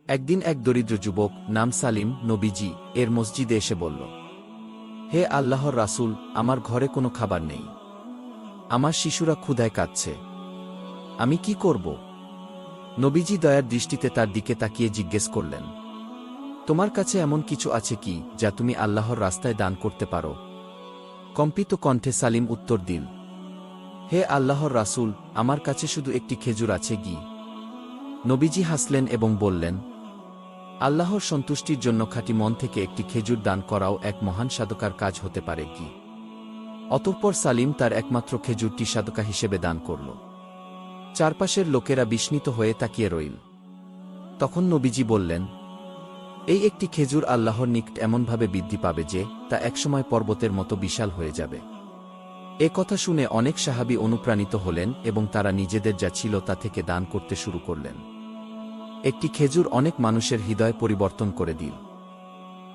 একদিন এক দরিদ্র যুবক নাম সালিম নবীজি এর মসজিদে এসে বলল, হে আল্লাহর রাসূল, আমার ঘরে কোনো খাবার নেই। আমার শিশুরা ক্ষুধায় কাঁদছে। আমি কি করব? নবীজি দয়ার দৃষ্টিতে তার দিকে তাকিয়ে জিজ্ঞেস করলেন, তোমার কাছে এমন কিছু আছে কি যা তুমি আল্লাহর রাস্তায় দান করতে পারো? কম্পিত কণ্ঠে সালিম উত্তর দিল, হে আল্লাহর রাসূল, আমার কাছে শুধু একটি খেজুর আছে কি। নবীজি হাসলেন এবং বললেন, আল্লাহর সন্তুষ্টির জন্য খাঁটি মন থেকে একটি খেজুর দান করাও এক মহান সাদকার কাজ হতে পারে কি। অতঃপর সালিম তার একমাত্র খেজুরটি সাদকা হিসেবে দান করল। চারপাশের লোকেরা বিস্মিত হয়ে তাকিয়ে রইল। তখন নবীজি বললেন, এই একটি খেজুর আল্লাহর নিকট এমনভাবে বৃদ্ধি পাবে যে তা একসময় পর্বতের মতো বিশাল হয়ে যাবে। এ কথা শুনে অনেক সাহাবী অনুপ্রাণিত হলেন এবং তারা নিজেদের যা ছিল তা থেকে দান করতে শুরু করলেন। একটি খেজুর অনেক মানুষের হৃদয় পরিবর্তন করে দিল।